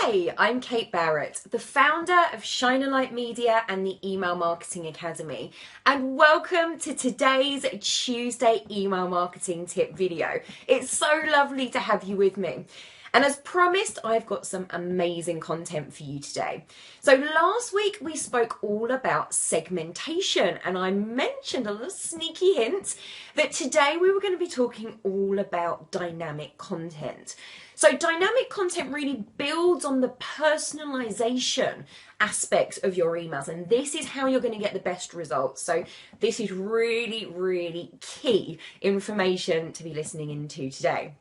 Hi, I'm Kate Barrett, the founder of Shine a Light Media and the Email Marketing Academy, and welcome to today's Tuesday email marketing tip video. It's so lovely to have you with me. And as promised, I've got some amazing content for you today. So last week we spoke all about segmentation, and I mentioned a little sneaky hint that today we were going to be talking all about dynamic content. So dynamic content really builds on the personalization aspect of your emails, and this is how you're going to get the best results. So this is really, really key information to be listening into today.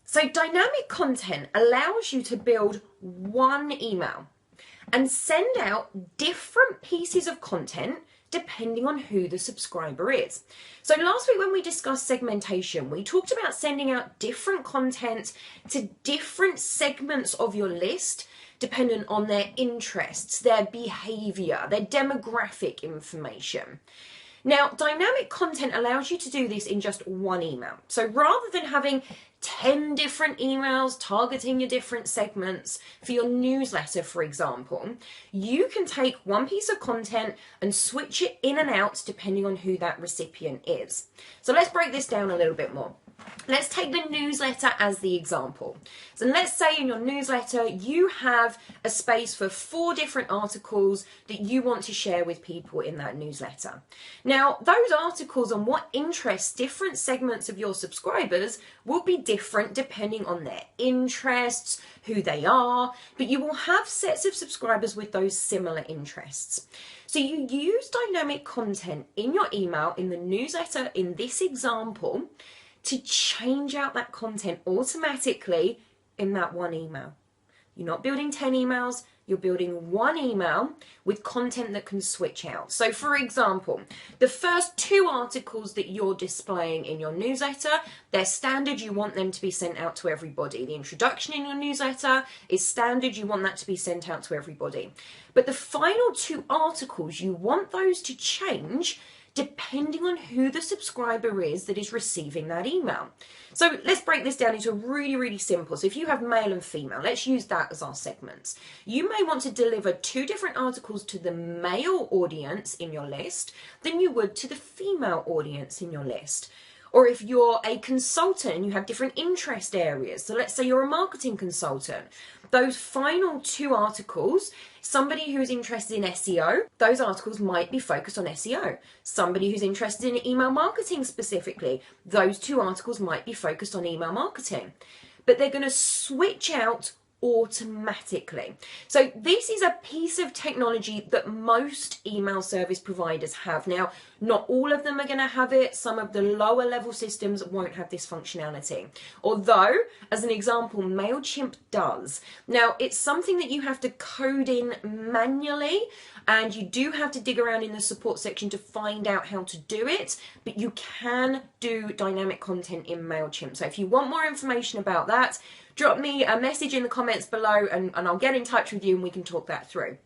So dynamic content allows you to build one email and send out different pieces of content depending on who the subscriber is. So last week when we discussed segmentation, we talked about sending out different content to different segments of your list dependent on their interests, their behavior, their demographic information. Now, dynamic content allows you to do this in just one email. So rather than having 10 different emails targeting your different segments for your newsletter, for example, you can take one piece of content and switch it in and out depending on who that recipient is. So let's break this down a little bit more. Let's take the newsletter as the example. So let's say in your newsletter you have a space for 4 different articles that you want to share with people in that newsletter. Now, those articles on what interests different segments of your subscribers will be different depending on their interests, who they are, but you will have sets of subscribers with those similar interests. So you use dynamic content in your email, in the newsletter, in this example, to change out that content automatically in that one email. You're not building 10 emails, you're building one email with content that can switch out. So for example, the first 2 articles that you're displaying in your newsletter, they're standard, you want them to be sent out to everybody. The introduction in your newsletter is standard, you want that to be sent out to everybody. But the final 2 articles, you want those to change depending on who the subscriber is that is receiving that email. So let's break this down into really, really simple. So if you have male and female, let's use that as our segments. You may want to deliver 2 different articles to the male audience in your list than you would to the female audience in your list. Or if you're a consultant and you have different interest areas, so let's say you're a marketing consultant, those final 2 articles, somebody who's interested in SEO, those articles might be focused on SEO. Somebody who's interested in email marketing specifically, those 2 articles might be focused on email marketing. But they're going to switch out automatically. So this is a piece of technology that most email service providers have. Now, not all of them are going to have it. Some of the lower level systems won't have this functionality. Although, as an example, MailChimp does. Now, it's something that you have to code in manually, and you do have to dig around in the support section to find out how to do it, but you can do dynamic content in MailChimp. So if you want more information about that, drop me a message in the comments below and I'll get in touch with you and we can talk that through.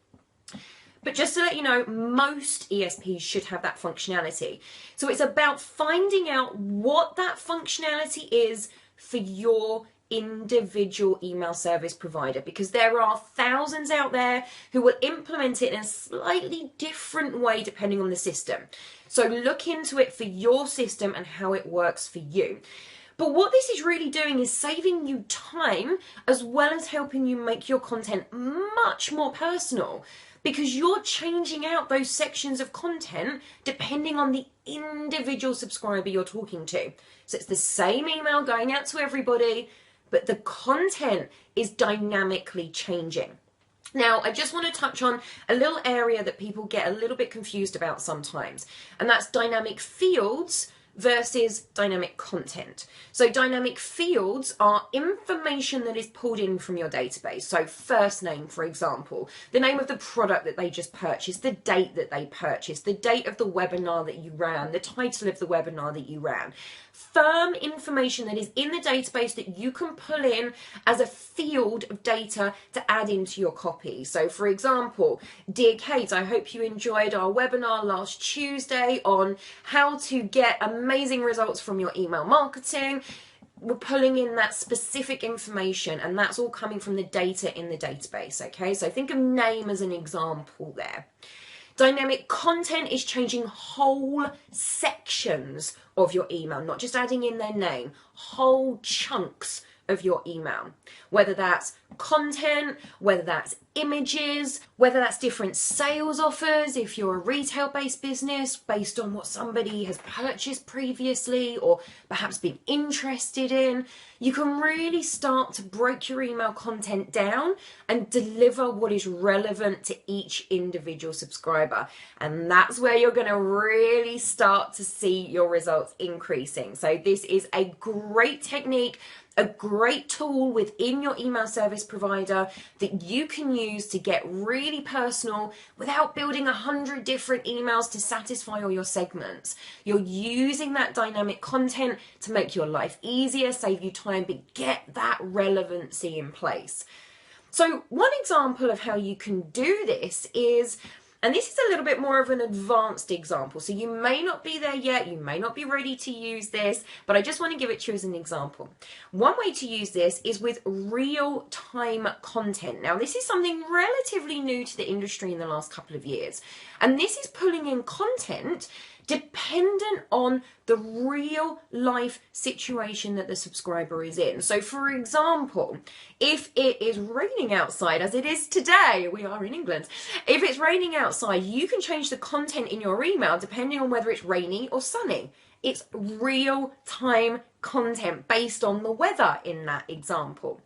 But just to let you know, most ESPs should have that functionality. So it's about finding out what that functionality is for your individual email service provider, because there are thousands out there who will implement it in a slightly different way depending on the system. So look into it for your system and how it works for you. But what this is really doing is saving you time as well as helping you make your content much more personal, because you're changing out those sections of content depending on the individual subscriber you're talking to. So it's the same email going out to everybody, but the content is dynamically changing. Now, I just want to touch on a little area that people get a little bit confused about sometimes, and that's dynamic fields versus dynamic content. So dynamic fields are information that is pulled in from your database. So first name, for example, the name of the product that they just purchased, the date that they purchased, the date of the webinar that you ran, the title of the webinar that you ran. Firm information that is in the database that you can pull in as a field of data to add into your copy. So for example, dear Kate, I hope you enjoyed our webinar last Tuesday on how to get amazing results from your email marketing. we're pulling in that specific information, and that's all coming from the data in the database, okay? So think of name as an example there. Dynamic content is changing whole sections of your email, not just adding in their name, whole chunks of your email, whether that's content, whether that's images, whether that's different sales offers if you're a retail-based business based on what somebody has purchased previously or perhaps been interested in. You can really start to break your email content down and deliver what is relevant to each individual subscriber. And that's where you're going to really start to see your results increasing. So this is a great technique, a great tool within your email service provider that you can use to get really personal without building 100 different emails to satisfy all your segments. You're using that dynamic content to make your life easier, save you time, but get that relevancy in place. So one example of how you can do this is, and this is a little bit more of an advanced example, so you may not be there yet, you may not be ready to use this, but I just want to give it to you as an example. One way to use this is with real-time content. Now, this is something relatively new to the industry in the last couple of years, and this is pulling in content dependent on the real life situation that the subscriber is in. So for example, if it is raining outside, as it is today, we are in England, if it's raining outside, you can change the content in your email depending on whether it's rainy or sunny. It's real time content based on the weather in that example.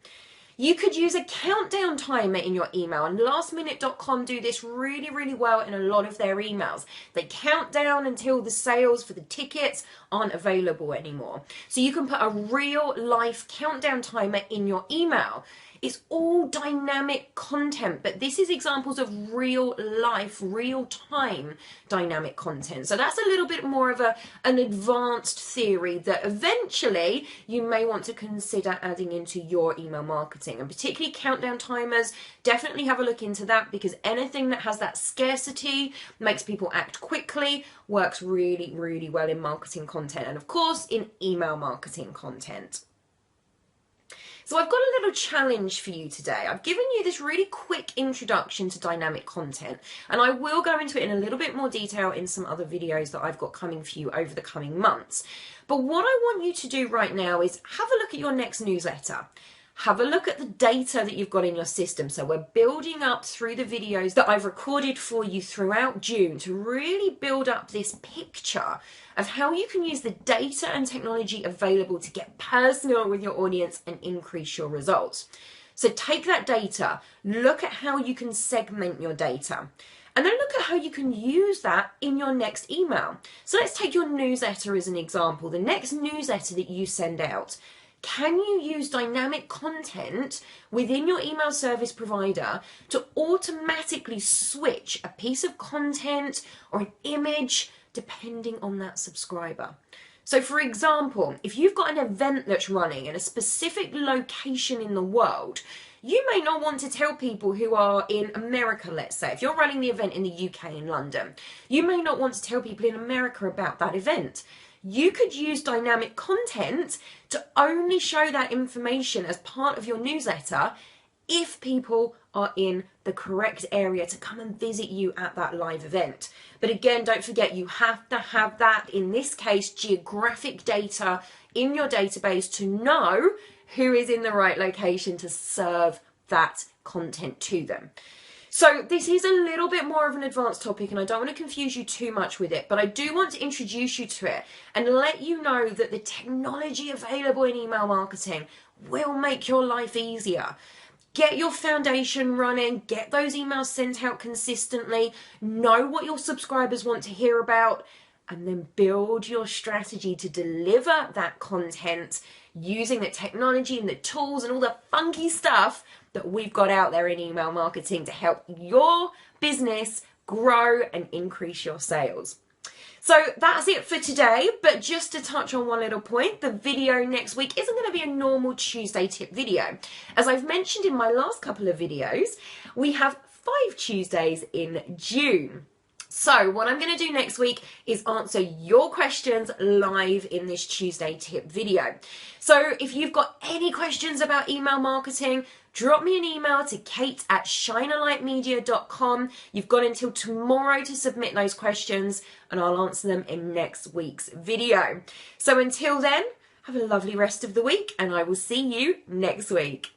You could use a countdown timer in your email, and lastminute.com do this really, really well in a lot of their emails. They count down until the sales for the tickets aren't available anymore. So you can put a real life countdown timer in your email. It's all dynamic content, but this is examples of real life, real time dynamic content. So that's a little bit more of an advanced theory that eventually you may want to consider adding into your email marketing, and particularly countdown timers. Definitely have a look into that, because anything that has that scarcity, makes people act quickly, works really, really well in marketing content, and of course in email marketing content. So I've got a little challenge for you today. I've given you this really quick introduction to dynamic content, and I will go into it in a little bit more detail in some other videos that I've got coming for you over the coming months. But what I want you to do right now is have a look at your next newsletter. Have a look at the data that you've got in your system. So we're building up through the videos that I've recorded for you throughout June to really build up this picture of how you can use the data and technology available to get personal with your audience and increase your results. So take that data, look at how you can segment your data, and then look at how you can use that in your next email. So let's take your newsletter as an example. The next newsletter that you send out, can you use dynamic content within your email service provider to automatically switch a piece of content or an image depending on that subscriber? So for example, if you've got an event that's running in a specific location in the world, you may not want to tell people who are in America, let's say. If you're running the event in the UK in London, you may not want to tell people in America about that event. You could use dynamic content to only show that information as part of your newsletter if people are in the correct area to come and visit you at that live event. But again, don't forget, you have to have that, in this case, geographic data in your database to know who is in the right location to serve that content to them. So this is a little bit more of an advanced topic, and I don't want to confuse you too much with it, but I do want to introduce you to it and let you know that the technology available in email marketing will make your life easier. Get your foundation running, get those emails sent out consistently, know what your subscribers want to hear about, and then build your strategy to deliver that content using the technology and the tools and all the funky stuff that we've got out there in email marketing to help your business grow and increase your sales. So that's it for today, but just to touch on one little point, the video next week isn't going to be a normal Tuesday tip video. As I've mentioned in my last couple of videos, we have 5 Tuesdays in June. So what I'm going to do next week is answer your questions live in this Tuesday tip video. So if you've got any questions about email marketing, drop me an email to kate@shinerlightmedia.com. You've got until tomorrow to submit those questions and I'll answer them in next week's video. So until then, have a lovely rest of the week and I will see you next week.